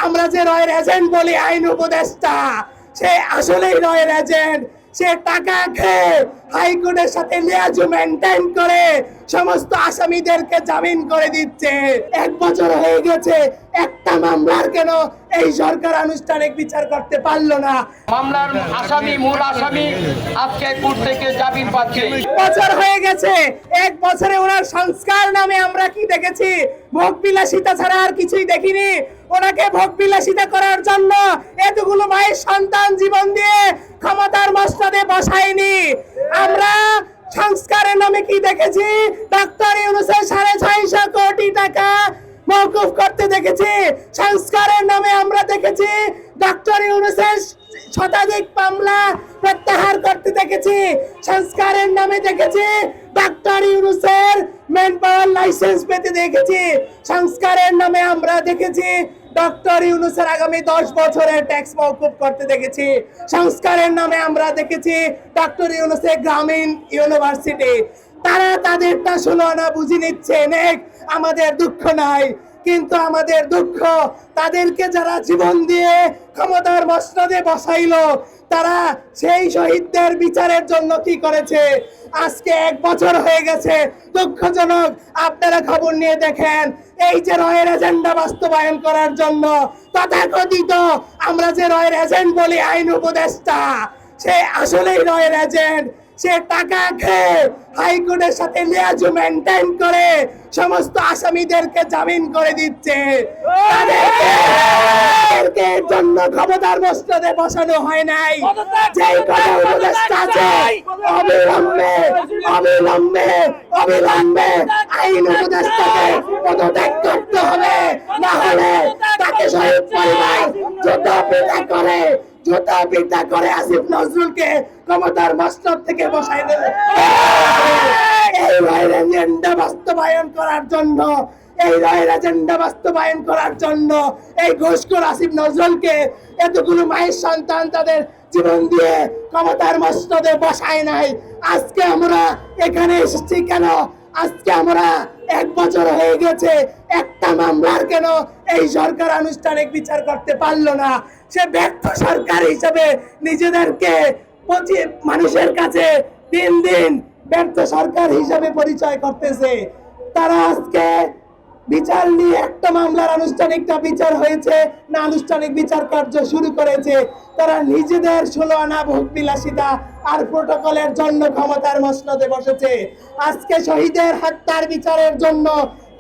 আমরা যে রয়ের এজেন্ট বলি আইন উপদেষ্টা, সে আসলেই রয়ের এজেন্ট। সে টাকা খেয়ে হাইকোর্টের সাথে লিয়াজু মেনটেন করে সমস্ত আসামিদেরকে জামিন করে দিচ্ছে। 1 বছর হয়ে গেছে, একটা মামলার কেন এই সরকার আনুষ্ঠানিক বিচার করতে পারলো না? মামলার আসামি, মূল আসামি আজকে কোর্ট থেকে জামিন পাচ্ছে। 1 বছর হয়ে গেছে, 1 বছরে ওনার সংস্কার নামে আমরা কি দেখেছি? ভোগ বিলাসিতা ছাড়া আর কিছুই দেখিনি। ওনাকে ভোগ বিলাসিতা করার জন্য এতগুলো মায়ের সন্তান জীবন দিয়ে ক্ষমতার মসনদে বসায়নি। আমরা সংস্কারের নামে কি দেখেছি? ডক্টর ইউনূসের 650 কোটি টাকা মওকুফ করতে দেখেছি। সংস্কারের নামে আমরা দেখেছি ডক্টর ইউনূসের শতাধিক মামলা প্রত্যাহার করতে দেখেছি। সংস্কারের নামে দেখেছি ডক্টর ইউনূসের ম্যান পাওয়ার লাইসেন্স পেতে দেখেছি। সংস্কারের নামে আমরা দেখেছি ডক্টর ইউনূসের আগামী 10 বছরের ট্যাক্স মওকুফ করতে দেখেছি। সংস্কারের নামে আমরা দেখেছি ডক্টর ইউনূসের গ্রামীণ ইউনিভার্সিটি। তারা তাদেরটা 16 আনা বুঝে নিচ্ছে। আমাদের দুঃখ নাই, কিন্তু আমাদের দুঃখ তাদেরকে যারা জীবন দিয়ে ক্ষমতার মসনদে বসাইলো, তারা সেই শহীদদের বিচারের জন্য কি করেছে? আজকে 1 বছর হয়ে গেছে। দুঃখজনক, আপনারা খবর নিয়ে দেখেন, এই যে রয়ের এজেন্ডা বাস্তবায়ন করার জন্য তথাকথিত আমরা যে রয়ের এজেন্ট বলি আইন উপদেষ্টা, সে আসলেই রয়ের এজেন্ট। সে টাকা খেয়ে হাইকোর্টের সাথে লিয়াজু মেনটেন করে সমস্ত আসামিদেরকে জামিন করে দিচ্ছে। তাদেরকে জন্য ক্ষমতার মসনদে বসানো হয় নাই। যেই কথা উপদেষ্টা আছে, অবিলম্বে অবিলম্বে অবিলম্বে আইন উপদেষ্টাকে পদত্যাগ করতে হবে, না হলে তাকে শহীদ পরিবার জুতা পিটা করে আসিফ নজরুলকে ক্ষমতার মসনদ থেকে বসাই দেবে। এই রায়ের এজেন্ডা বাস্তবায়ন করার জন্য, এই ঘুষখোর আসিফ নজরুলকে এতগুলো মায়ের সন্তান তাদের জীবন দিয়ে ক্ষমতার মসনদে বসায় নাই। আজকে আমরা এখানে এসেছি কেন? আজকে আমরা 1 বছর হয়ে গেছে, একটা মামলার কেন এই সরকার আনুষ্ঠানিক বিচার করতে পারলো না? সে ব্যর্থ সরকার হিসেবে নিজেদেরকে মানুষের কাছে দিন দিন ব্যর্থ সরকার হিসেবে পরিচয় করতেছে। তারা আজকে বিচার নিয়ে একটা মামলার আনুষ্ঠানিকটা বিচার হয়েছে না আনুষ্ঠানিক বিচার কার্য শুরু করেছে। তারা নিজেদের 16 আনা ভোগ বিলাসিতা আর প্রটোকলের জন্য ক্ষমতার মসনদে বসেছে। আজকে শহীদের হত্যার বিচারের জন্য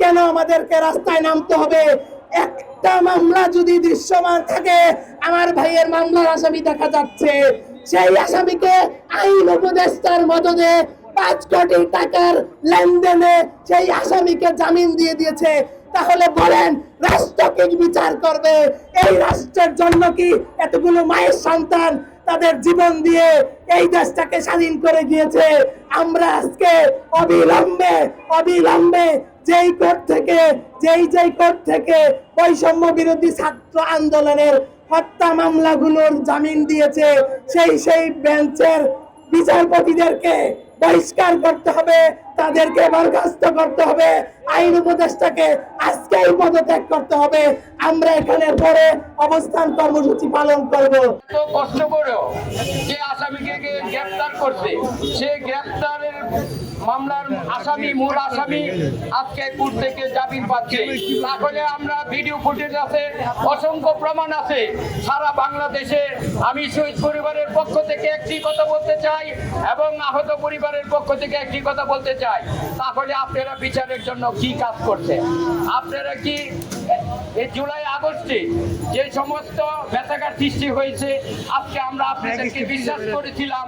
কেন আমাদেরকে রাস্তায় নামতে হবে? একটা মামলা যদি দৃশ্যমান থাকে, আমার ভাইয়ের মামলার আসামি দেখা যাচ্ছে, সেই আসামিকে আইন উপদেষ্টার মদদে 5 কোটি টাকার লেনদেনে সেই আসামিকে জামিন দিয়ে দিয়েছে। তাহলে বলেন, রাষ্ট্র কি বিচার করবে? এই রাষ্ট্রের জন্য কি এতগুলো মায়ের সন্তান তাদের জীবন দিয়ে এই দেশটাকে স্বাধীন করে গিয়েছে? আমরা আজকে অবিলম্বে যেই কোর্ট থেকে বৈষম্য বিরোধী ছাত্র আন্দোলনের হত্যা মামলাগুলোর জামিন দিয়েছে, সেই বেঞ্চের বিচারপতিদেরকে বহিষ্কার করতে হবে, তাদেরকে বরখাস্ত করতে হবে, আইন উপদেষ্টাকে আজকেই পদত্যাগ করতে হবে। আমরা এখানে পরে অবস্থান কর্মসূচি পালন করব। তো কষ্ট করেও যে আসামিকে গ্রেফতার করছে, সে গ্রেফতারের মামলার আসামি, মূল আসামি আজকে কোর্ট থেকে জামিন পাচ্ছে। তাহলে আমরা ভিডিও ফুটেজ আছে, অসংখ্য প্রমাণ আছে সারা বাংলাদেশে। আমি শহীদ পরিবারের পক্ষ থেকে একটি কথা বলতে চাই এবং আহত পরিবারের পক্ষ থেকে একটি কথা বলতে চাই। তাহলে আপনারা বিচারের জন্য কি কাজ করছেন? আপনারা কি এই জুলাই আগস্টে যে সমস্ত ব্যথাঘাত সৃষ্টি হয়েছে, আজকে আমরা আপনাদেরকে বিশ্বাস করেছিলাম,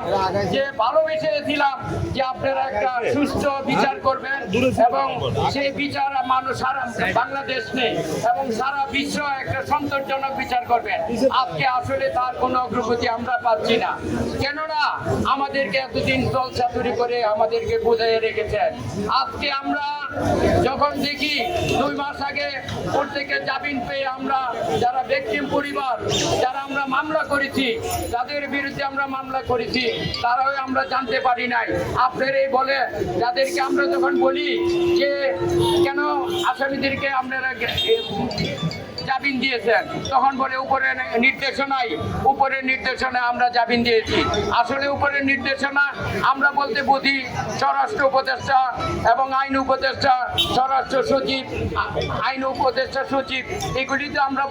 যে ভালোবেসেছিলাম যে আপনারা একটা সুস্থ বিচার করবেন এবং সেই বিচার মানুষ সারা বাংলাদেশ নেই এবং সারা বিশ্ব একটা সন্তোষজনক বিচার করবেন। আজকে আসলে তার কোনো অগ্রগতি আমরা পাচ্ছি না। কেননা আমাদেরকে এতদিন দলচাতুরি করে আমাদেরকে বোঝাই রেখেছেন। আজকে আমরা যখন দেখি 2 মাস আগে কোর্ট থেকে জামিন পেয়ে আমরা যারা ভিকটিম পরিবার, যারা আমরা মামলা করেছি, যাদের বিরুদ্ধে আমরা মামলা করেছি, তারাও আমরা জানতে পারি নাই। আপনারাই বলে যাদেরকে আমরা যখন বলি যে কেন আসামিদেরকে আপনারা জামিন দিয়েছেন, তখন বলে উপরের নির্দেশনায় আমরা জামিন দিয়েছি। আসলে উপরের নির্দেশনা আমরা বলতে বুঝি স্বরাষ্ট্র উপদেষ্টা এবং আইন উপদেষ্টা, স্বরাষ্ট্র সচিব, আইন উপদেষ্টা সচিব, এগুলিতে আমরা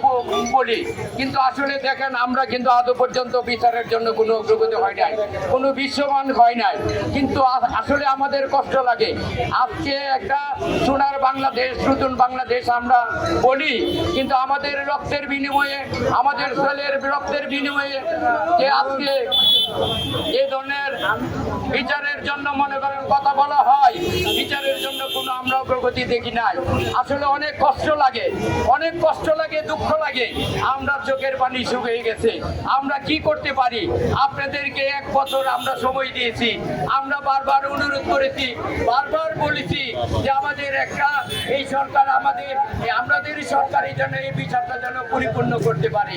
বলি। কিন্তু আসলে দেখেন, আমরা কিন্তু আদৌ পর্যন্ত বিচারের জন্য কোনো অগ্রগতি হয় নাই, কোনো বিশ্বমান হয় নাই। কিন্তু আসলে আমাদের কষ্ট লাগে। আজকে একটা সোনার বাংলাদেশ, নতুন বাংলাদেশ আমরা বলি, কিন্তু আমাদের রক্তের বিনিময়ে, আমাদের ছেলের রক্তের বিনিময়ে যে আজকে এই ধরনের বিচারের জন্য মনে করেন কথা বলা হয়, বিচারের জন্য কোনো আমরা অগ্রগতি দেখি নাই। আসলে অনেক কষ্ট লাগে, অনেক কষ্ট লাগে, দুঃখ লাগে। আমরা চোখের পানি শুকিয়ে গেছে। আমরা কি করতে পারি? আপনাদেরকে 1 বছর আমরা সময় দিয়েছি। আমরা বারবার অনুরোধ করেছি, বারবার বলেছি যে আমাদের একটা এই সরকার আমাদের সরকার এই জন্য এই বিচারটা যেন পরিপূর্ণ করতে পারে।